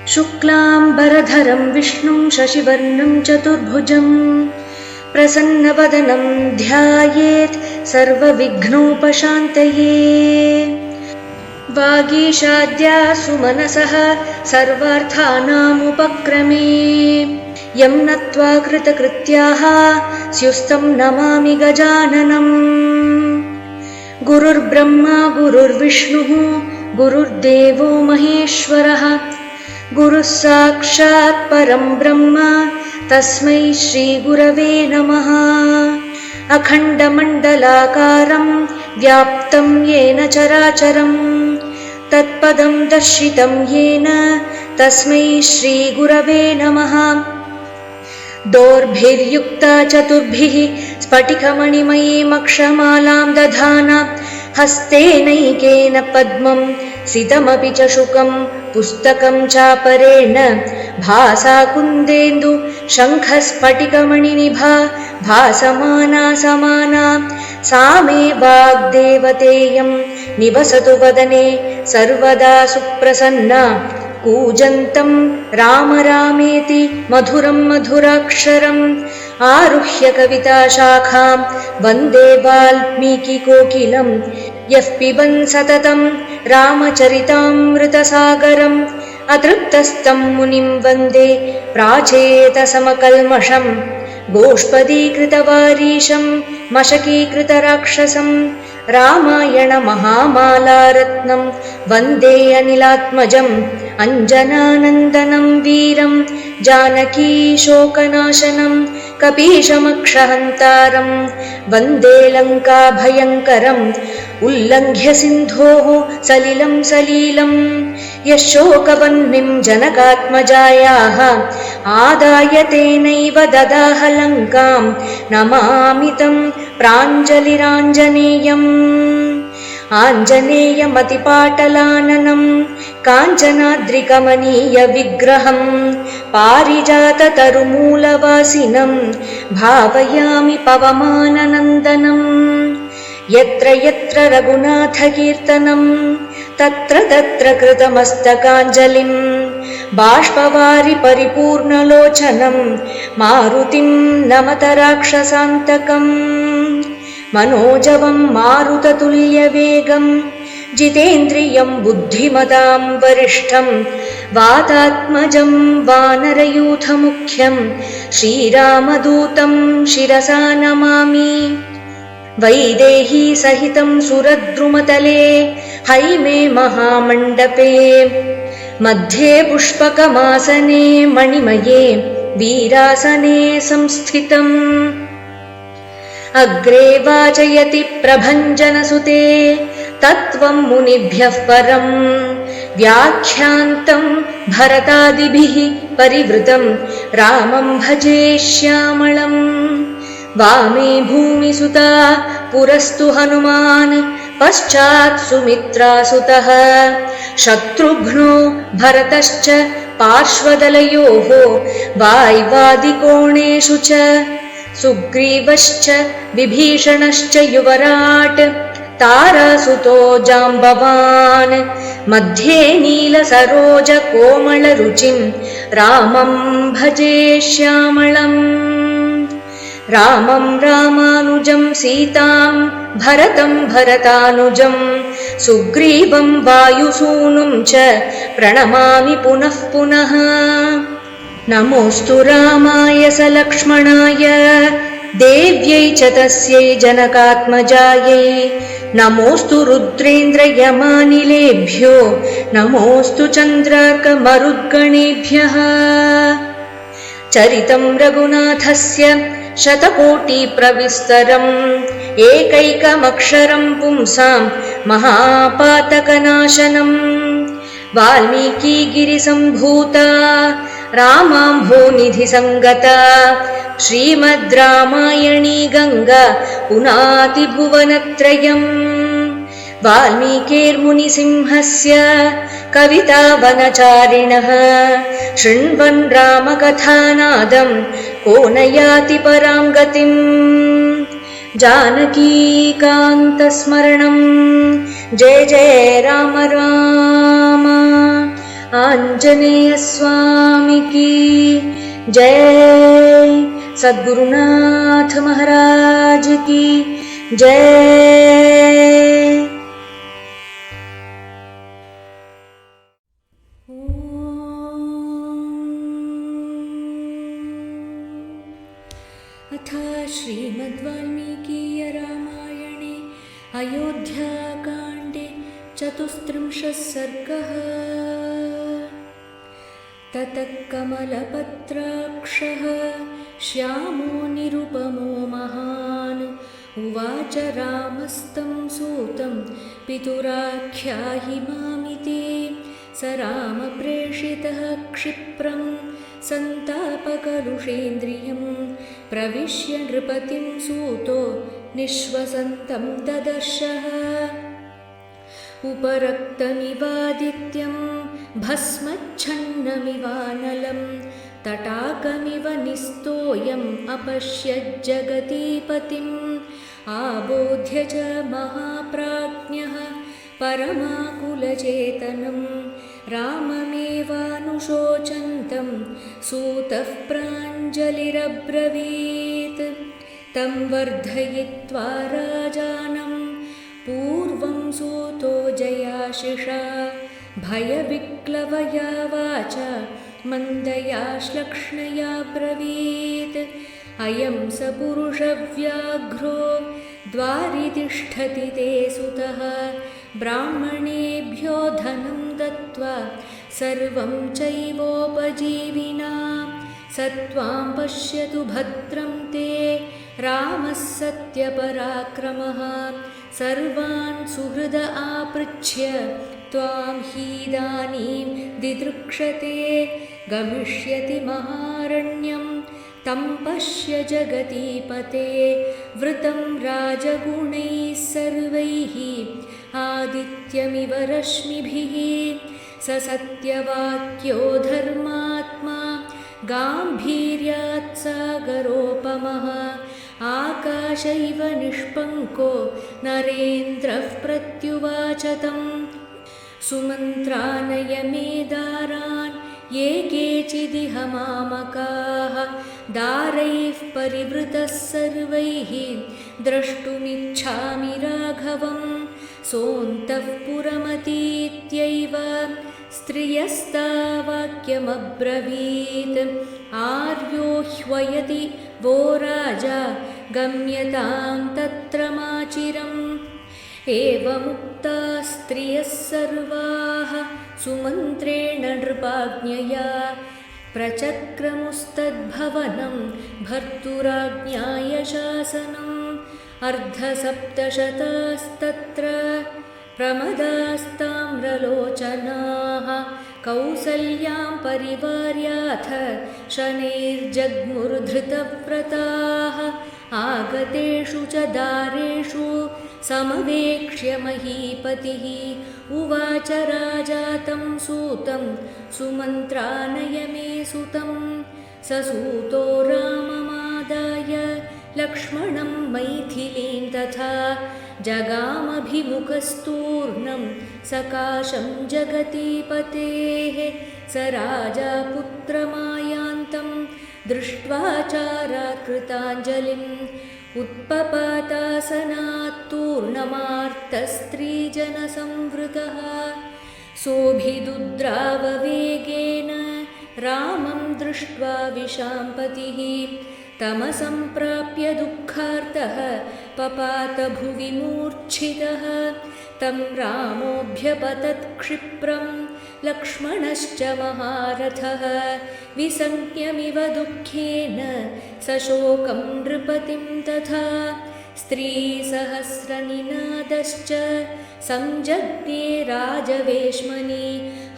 शुक्लाम्बरधरं विष्णुं शशिवर्णं चतुर्भुजं प्रसन्नवदनं ध्यायेत् सर्वविघ्नोपशान्तये। वागीशाद्यासु मनसः सर्वार्थानामुपक्रमे यं नत्वा कृतकृत्याः स्युस्तं नमामि गजाननम्। गुरुर्ब्रह्मा गुरुर्विष्णुः गुरुर्देवो महेश्वरः गुरुः साक्षात् परं ब्रह्म तस्मै श्रीगुरवे नमः। अखण्डमण्डलाकारं व्याप्तं येन चराचरं तत्पदं दर्शितं येन तस्मै श्रीगुरवे नमः। दोर्भिर्युक्ता चतुर्भिः स्फटिकमणिमयीमक्षमालां दधाना हस्तेनैकेन पद्मं सितमपि च शुकं पुस्तकं चापरेण भासा कुन्देन्दु शङ्खस्फटिकमणिनिभा भासमाना समाना सा मे वाग्देवतेयं निवसतु वदने सर्वदा सुप्रसन्ना। कूजन्तं राम रामेति मधुरं मधुराक्षरम् आरुह्य कविताशाखां वन्दे वाल्मीकिकोकिलं। यः पिबन् सततं रामचरितामृतसागरम् अतृप्तस्तं मुनिं वन्दे प्राचेतसमकल्मषम्। गोष्पदीकृतवारीशं मशकीकृतराक्षसं रामायणमहामालारत्नं वन्दे अनिलात्मजम्। अञ्जनानन्दनं वीरं जानकीशोकनाशनं कपीशमक्षहन्तारं वन्दे लङ्काभयङ्करम्। उल्लङ्घ्य सिन्धोः सलिलं सलीलं यशोकवह्निं जनकात्मजायाः आदाय तेनैव ददाह लङ्कां नमामि तं प्राञ्जलिराञ्जनेयम्। आञ्जनेयमतिपाटलाननं काञ्चनाद्रिकमनीयविग्रहं पारिजाततरुमूलवासिनं भावयामि पवमाननन्दनम्। यत्र यत्र रघुनाथकीर्तनं तत्र तत्र कृतमस्तकाञ्जलिं बाष्पवारि परिपूर्णलोचनं मारुतिं नमत राक्षसान्तकम्। मनोजवं मारुततुल्यवेगं जितेन्द्रियं बुद्धिमतां वरिष्ठं वातात्मजं वानरयूथमुख्यं श्रीरामदूतं शिरसा नमामि। वैदेही सहितं सुरद्रुमतले हैमे महामण्डपे मध्ये पुष्पकमासने मणिमये वीरासने संस्थितम्। अग्रे वाचयति प्रभञ्जनसुते तत्त्वं मुनिभ्यः परं व्याख्यान्तं भरतादिभिः परिवृतं रामं भजे श्यामळम्। वामे भूमिसुता पुरस्तु हनुमान् पश्चात् सुमित्रासुतः शत्रुघ्नो भरतश्च पार्श्वदलयोः वाय्वादिकोणेषु च सुग्रीवश्च विभीषणश्च युवराट् तारासुतो जाम्बवान्। मध्ये नीलसरोजकोमलरुचिं रामं भजे श्यामळम्। रामं रामानुजं सीतां भरतं भरतानुजं सुग्रीवं वायुसूनुं च प्रणमामि पुनः पुनः। नमोऽस्तु रामाय सलक्ष्मणाय देव्यै च तस्यै जनकात्मजायै। नमोऽस्तु रुद्रेन्द्रयमानिलेभ्यो नमोऽस्तु चन्द्रार्कमरुद्गणेभ्यः। चरितं रघुनाथस्य शतकोटिप्रविस्तरम् एकैकमक्षरं पुंसां महापातकनाशनम्। वाल्मीकिगिरिसम्भूता रामाम्भोनिधिसङ्गता श्रीमद् रामायणी गङ्गा पुनाति भुवनत्रयम्। वाल्मीकिर्मुनिसिंहस्य कवितावनचारिणः शृण्वन् रामकथानादं को न याति परां गतिम्। जानकीकान्तस्मरणं जय जय राम राम। आञ्जनेयस्वामी की जय। सद्गुरुनाथ महाराज की जय। अथ श्रीमद्वाल्मीकीय रामायणे अयोध्याकाण्डे 34 सर्गः। ततः कमलपत्राक्षः श्यामो निरुपमो महान् उवाच रामस्तं सूतं पितुराख्याहि मामिति। स रामप्रेषितः क्षिप्रं सन्तापकलुषेन्द्रियं प्रविश्य नृपतिं सूतो निःश्वसन्तं ददर्शः। उपरक्तमिवादित्यं भस्मच्छन्नमिवानलं तटाकमिव निस्तोयम् अपश्यज्जगतीपतिम्। आबोध्य च महाप्राज्ञः परमाकुलचेतनं राममेवानुशोचन्तं सूतः प्राञ्जलिरब्रवीत्। तं वर्धयित्वा राजानं पूर्वं सूतो जयाशिषा भयविक्लवया वाचा मन्दया श्लक्ष्णया ब्रवीत्। अयं स पुरुषव्याघ्रो द्वारि तिष्ठति ते सुतः ब्राह्मणेभ्यो धनं दत्त्वा सर्वं चैवोपजीविना। स त्वां पश्यतु भद्रं ते रामः सत्यपराक्रमः सर्वान् सुहृद आपृच्छ्य त्वां हीदानीं दिदृक्षते। गमिष्यति महारण्यं तं पश्य जगतीपते वृतं राजगुणैः सर्वैः आदित्यमिव रश्मिभिः। स सत्यवाक्यो धर्मात्मा गाम्भीर्यात् सागरोपमः आकाशैव निष्पङ्को नरेन्द्रः प्रत्युवाच तं। सुमन्त्रानय मे दारान् ये केचिदिह मामकाः दारैः परिवृतः सर्वैः द्रष्टुमिच्छामि राघवं। सोऽन्तः पुरमतीत्यैव स्त्रियस्तावाक्यमब्रवीत्। आर्यो ह्वयति वो राजा गम्यतां तत्र माचिरम्। एवमुक्ता स्त्रियः सर्वाः सुमन्त्रेण नृपाज्ञया प्रचक्रमुस्तद्भवनं भर्तुराज्ञाय शासनम्। अर्धसप्तशतास्तत्र प्रमदास्ताम्रलोचनाः कौसल्यां परिवार्याथ शनैर्जग्मुर्धृतव्रताः। आगतेषु च दारेषु समवेक्ष्य महीपतिः उवाच राजा तं सूतं सुमन्त्रानय मे सुतं। स सूतो राममादाय लक्ष्मणं मैथिलीं तथा जगामभिमुखस्तूर्णं सकाशं जगतीपतेः। स राजा पुत्रमायान्तं दृष्ट्वा चाराकृताञ्जलिम् उत्पपातासनात्तूर्णमार्तस्त्रीजनसंवृतः। सोऽभिदुद्राववेगेन रामं दृष्ट्वा विशाम्पतिः तमसम्प्राप्य दुःखार्तः पपात भुवि मूर्छितः। तं रामोऽभ्यपतत्क्षिप्रं लक्ष्मणश्च महारथः विसञ्ज्ञमिव दुःखेन सशोकं नृपतिं तथा। स्त्रीसहस्रनिनादश्च संजज्ञे राजवेश्मनि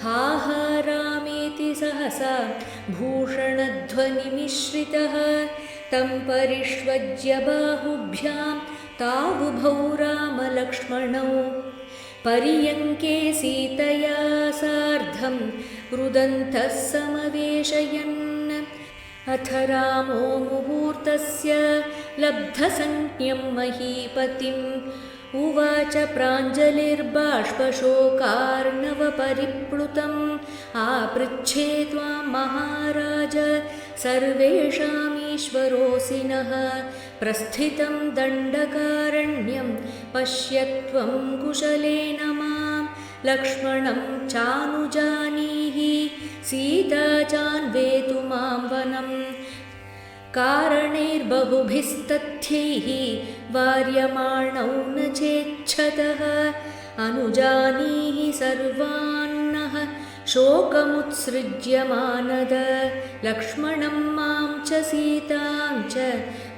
हाहारामेति सहसा भूषणध्वनिमिश्रितः। तं परिष्वज्य बाहुभ्यां तावुभौ रामलक्ष्मणौ पर्यङ्के सीतया सार्धं रुदन्तः समवेशयन्। अथ रामो मुहूर्तस्य लब्धसंज्ञं महीपतिम् उवाच प्राञ्जलिर्बाष्पशोकार्णवपरिप्लुतम् आपृच्छे त्वां महाराज सर्वेषामीश्वरोऽसि नः प्रस्थितं दण्डकारण्यं पश्य त्वं कुशलेन मां लक्ष्मणं चानुजानीहि सीता चान्वेतु मां वनम् कारणैर्बहुभिस्तथ्यैः वार्यमाणौ न चेच्छतः अनुजानीहि सर्वान्नः शोकमुत्सृज्यमानद लक्ष्मणं मां च सीतां च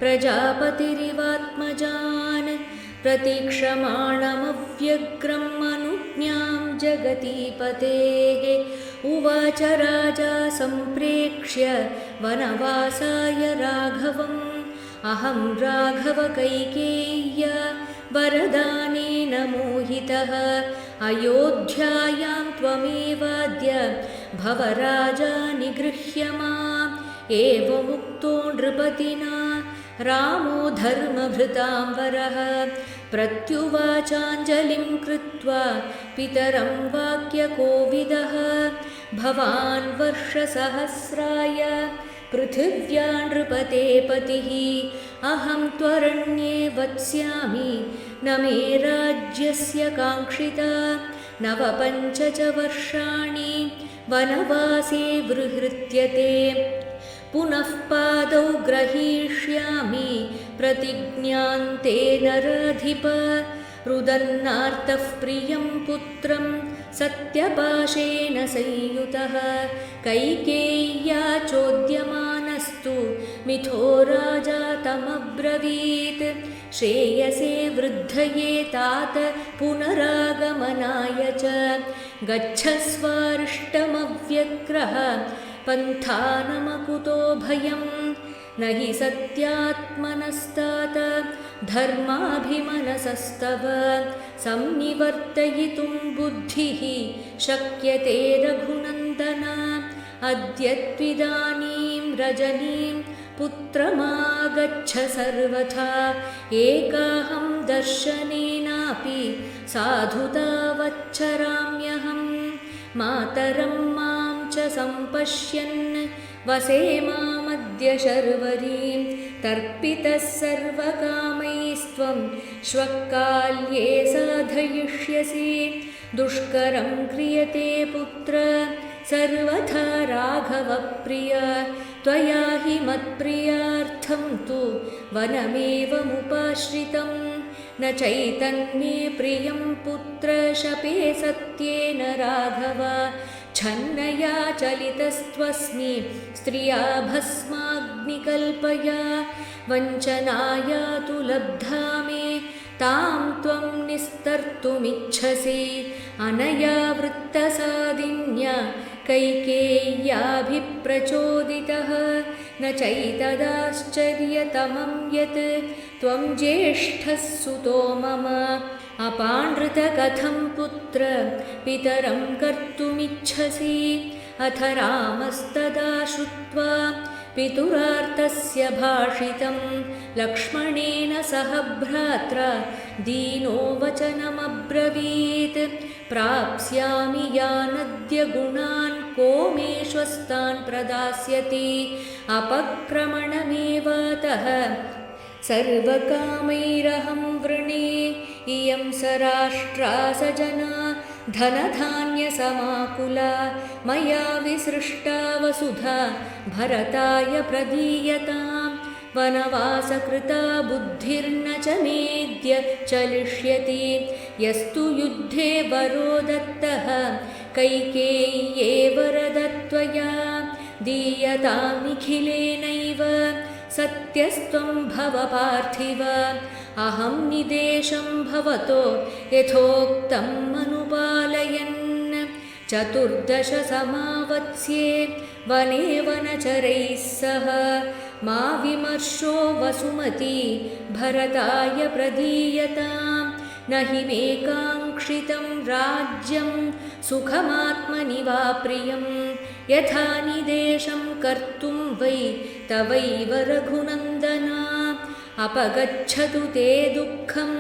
प्रजापतिरिवात्मजान् प्रतीक्षमाणमव्यग्रम् अनुज्ञां जगतीपतेः उवाच राजा सम्प्रेक्ष्य वनवासाय राघवम् अहं राघवकैकेय्या वरदानेन मोहितः अयोध्यायां त्वमेवाद्य भव राजा निगृह्य माम् एवमुक्तो नृपतिना रामो धर्मभृतां वरः प्रत्युवाचाञ्जलिं कृत्वा पितरं वाक्यकोविदः भवान् वर्षसहस्राय पृथिव्या नृपते पतिः अहं त्वरण्ये वत्स्यामि न मे राज्यस्य काङ्क्षिता नवपञ्च च वर्षाणि वनवासे वृहृत्यते पुनः पादौ ग्रहीष्यामि प्रतिज्ञान्ते नराधिप रुदन्नार्तः प्रियं पुत्रं सत्यपाशेन संयुतः कैकेय्या चोद्यमानस्तु मिथो राजा तमब्रवीत् श्रेयसे वृद्धये तात पुनरागमनाय च गच्छस्वारिष्टमव्यग्रः पन्थानमकुतो भयं न हि सत्यात्मनस्तात धर्माभिमनसस्तव संनिवर्तयितुं बुद्धिः शक्यते रघुनन्दन अद्य त्विदानीं रजनीं पुत्रमागच्छ सर्वथा एकाहं दर्शनेनापि साधु तावच्चराम्यहम् मातरं मां च सम्पश्यन् वसे मामद्य शर्वरीं तर्पितः सर्वकामैस्त्वं श्वः काल्ये साधयिष्यसि दुष्करं क्रियते पुत्र सर्वथा राघवप्रिय त्वया हि मत्प्रियार्थं तु वनमेवमुपाश्रितं न चैतन्मे प्रियं पुत्र शपे सत्येन राघव छन्नया चलितस्त्वस्मि स्त्रिया भस्माग्निकल्पया वञ्चनाया तु लब्धा मे तां त्वं निस्तर्तुमिच्छसि अनया वृत्तसादिन्या कैकेय्याभिप्रचोदितः न चैतदाश्चर्यतमं यत् त्वं ज्येष्ठः सुतो मम अपानृतकथं पुत्र पितरं कर्तुमिच्छसि अथ रामस्तदा श्रुत्वा पितुरार्तस्य भाषितं लक्ष्मणेन सह भ्रात्रा दीनो वचनमब्रवीत् प्राप्स्यामि यानद्य गुणान् को मे श्वस्तान् प्रदास्यति अपक्रमणमेवातः सर्वकामैरहं वृणे इयं सराष्ट्रा सजना धनधान्यसमाकुला मया विसृष्टा वसुधा भरताय प्रदीयताम् वनवासकृता बुद्धिर्न च मेद्य चलिष्यति यस्तु युद्धे वरो दत्तः कैकेय्ये वरदत्वया दीयतामिखिलेनैव सत्यस्त्वं भव पार्थिव अहं निदेशं भवतो यथोक्तम् अनुपालयन् चतुर्दश समावत्स्ये वने वनचरैः सह मा विमर्शो वसुमती भरताय प्रदीयताम् न हि मे काङ्क्षितं राज्यं सुखमात्मनि वा प्रियं यथा निदेशं कर्तुं वै तवैव रघुनन्दना अपगच्छतु ते दुःखं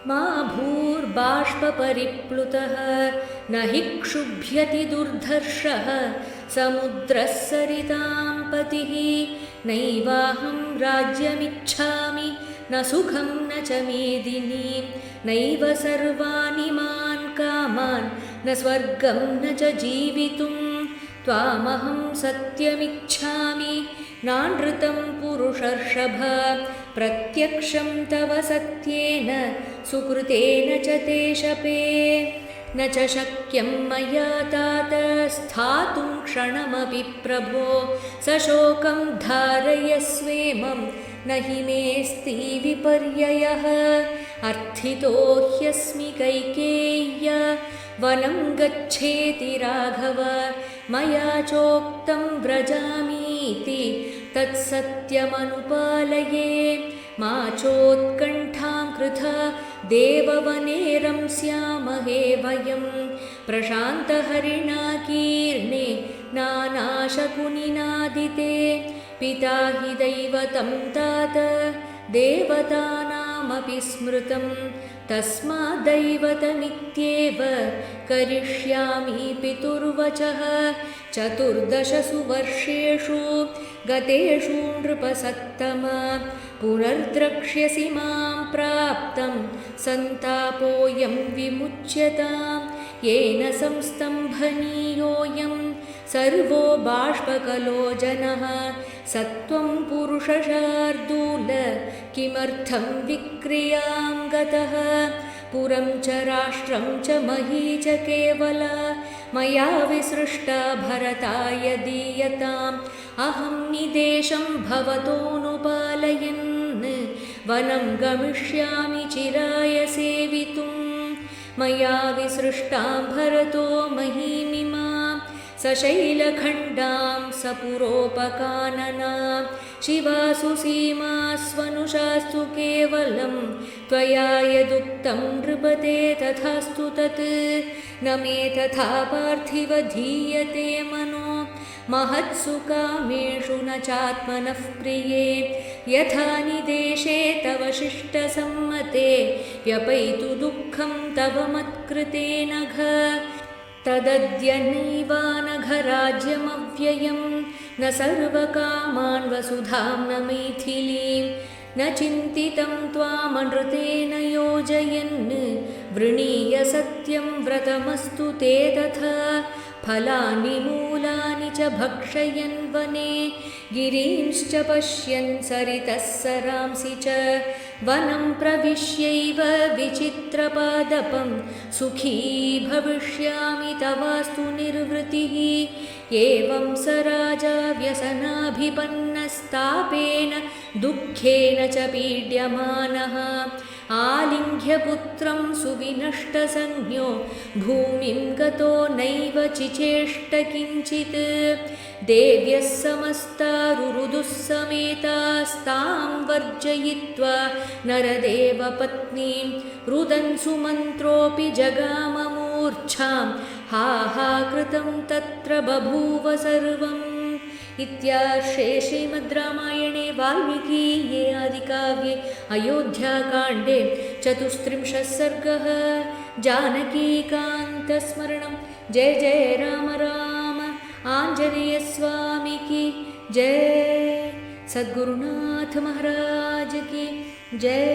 मा भूर्बाष्पपरिप्लुतः न हि क्षुभ्यति दुर्धर्षः समुद्रः सरितां पतिः नैवाहं राज्यमिच्छामि न सुखं न च मेदिनीं नैव सर्वाणि मान् कामान् न स्वर्गं न च जीवितुं त्वामहं सत्यमिच्छामि नानृतं पुरुषर्षभ प्रत्यक्षं तव सत्येन सुकृतेन च ते शपे न च शक्यं मया तात स्थातुं क्षणमपि प्रभो सशोकं धारयस्वेमं न हि मेऽस्ति विपर्ययः अर्थितो ह्यस्मि कैकेय्य वनं गच्छेति राघव मया चोक्तं व्रजामीति तत्सत्यमनुपालये मा चोत्कण्ठां कृथा देववने रंस्यामहे वयं प्रशान्तहरिणा कीर्णे नानाशकुनिनादिते पिता हि दैवतं तात देवतानामपि स्मृतं तस्माद्दैवतमित्येव करिष्यामि पितुर्वचः 14 वर्षेषु गतेषु नृपसत्तम पुनर्द्रक्ष्यसि मां प्राप्तं सन्तापोऽयं विमुच्यतां येन संस्तम्भनीयोऽयं सर्वो बाष्पकलो जनः सत्वं पुरुषशार्दूल किमर्थं विक्रियां गतः पुरं च राष्ट्रं च मही च केवला मया विसृष्टा भरताय दीयताम् अहं निदेशं भवतोऽनुपालयन् वनं गमिष्यामि चिराय सेवितुं मया विसृष्टां भरतो महीमिमां सशैलखण्डां सपुरोपकाननां शिवासु सीमास्वनुषास्तु केवलं त्वया यदुक्तं नृपते तथास्तु तत् न मे तथा पार्थिव धीयते मनो महत्सु कामेषु न चात्मनः प्रिये यथा निदेशे तव शिष्टसम्मते व्यपैतु दुःखं तव मत्कृते नघ तदद्य नैवानघराज्यमव्ययं न सर्वकामान् वसुधां न मैथिलीं न चिन्तितं त्वामनृतेन योजयन् वृणीय सत्यं व्रतमस्तु ते तथा फलानि मूलानि च भक्षयन् वने गिरींश्च पश्यन् सरितः सरांसि च वनं प्रविश्यैव विचित्रपादपं सुखी भविष्यामि तवास्तु निर्वृतिः एवं स राजा व्यसनाभिपन्नस्तापेन दुःखेन च पीड्यमानः आलिङ्घ्य पुत्रं सुविनष्टसंज्ञो भूमिं गतो नैव चिचेष्ट किञ्चित् देव्यः समस्तारुरुदुः समेतास्तां वर्जयित्वा नरदेवपत्नीं रुदन् सुमन्त्रोऽपि जगाममूर्च्छां हा हा कृतं तत्र बभूव सर्वम् इत्यार्षे श्रीमद् रामायणे वाल्मीकीये आदिकाव्ये अयोध्याकाण्डे 34 सर्गः जानकीकान्तस्मरणं जय जय राम राम आञ्जनेयस्वामी की जय सद्गुरुनाथ महाराज की जय।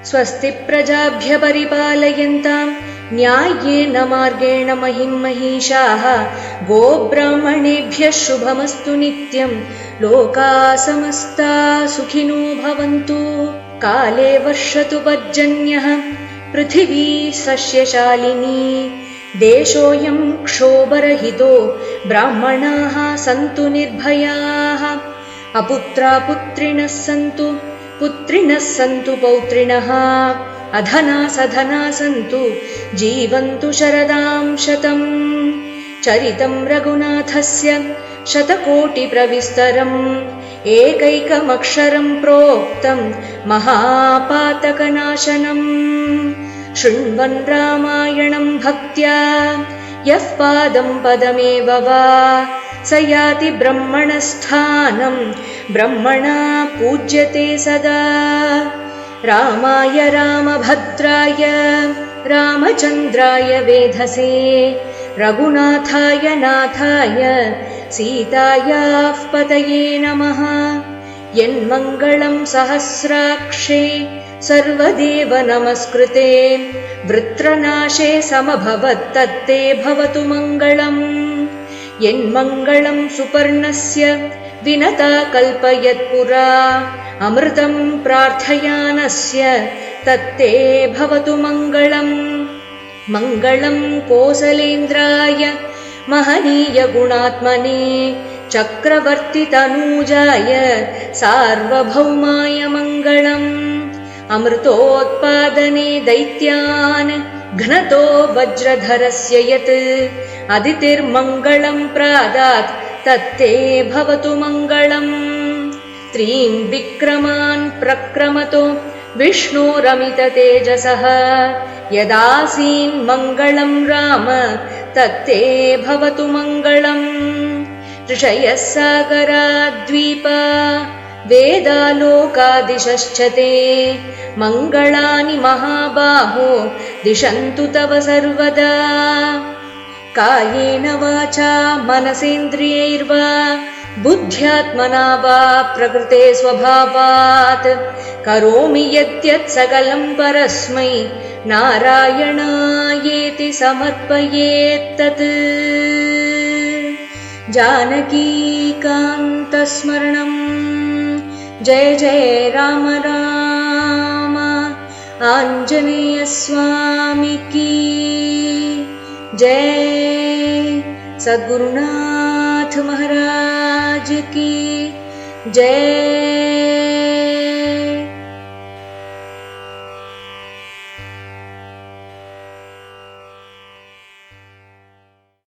स्वस्ति प्रजाभ्य परिपालयन्तां न्याय्येन मार्गेण महिं महिषाः गोब्राह्मणेभ्यः शुभमस्तु नित्यं लोकाः समस्ताः सुखिनो भवन्तु। काले वर्षतु पर्जन्यः पृथिवी सस्यशालिनी देशोऽयं क्षोभरहितो ब्राह्मणाः सन्तु निर्भयाः अपुत्रा पुत्रिणः सन्तु पुत्रिणः सन्तु पौत्रिणः अधना सधना सन्तु जीवन्तु शरदां शतम् चरितं रघुनाथस्य शतकोटिप्रविस्तरम् एकैकमक्षरं प्रोक्तं महापातकनाशनम् शृण्वन् रामायणं भक्त्या यः पादं पदमेव वा स याति ब्रह्मणस्थानं ब्रह्मणा पूज्यते सदा। रामाय रामभद्राय रामचन्द्राय वेधसे रघुनाथाय नाथाय सीतायाः पतये नमः। यन्मङ्गलं सहस्राक्षे सर्वदेव नमस्कृते वृत्रनाशे समभवत्तत्ते भवतु मङ्गलम्। यन्मङ्गलं सुपर्णस्य विनता कल्पयत्पुरा अमृतं प्रार्थयानस्य तत्ते भवतु मङ्गलम्। मङ्गलं कोसलेन्द्राय महनीय गुणात्मने चक्रवर्तितनूजाय सार्वभौमाय मङ्गलम्। अमृतोत्पादने दैत्यान् घ्नतो वज्रधरस्य यत् अदितिर्मङ्गलं प्रादात् तत्ते भवतु मङ्गलम्। त्रीन् विक्रमान् प्रक्रमतो विष्णोरमिततेजसः यदासीन् मङ्गलं राम तत्ते भवतु मङ्गलम्। ऋषयः सागराद्वीपा वेदालोकादिशश्च ते मङ्गलानि महाबाहो दिशन्तु तव सर्वदा। कायेन वाचा मनसेन्द्रियैर्वा बुद्ध्यात्मना वा प्रकृते स्वभावात् करोमि यद्यत् सकलं परस्मै नारायणायेति समर्पयेत्तत्। जानकीकान्तस्मरणम्। जय जय राम राम। आञ्जनेयस्वामी की जय। सद्गुरुनाथ महाराज की जय।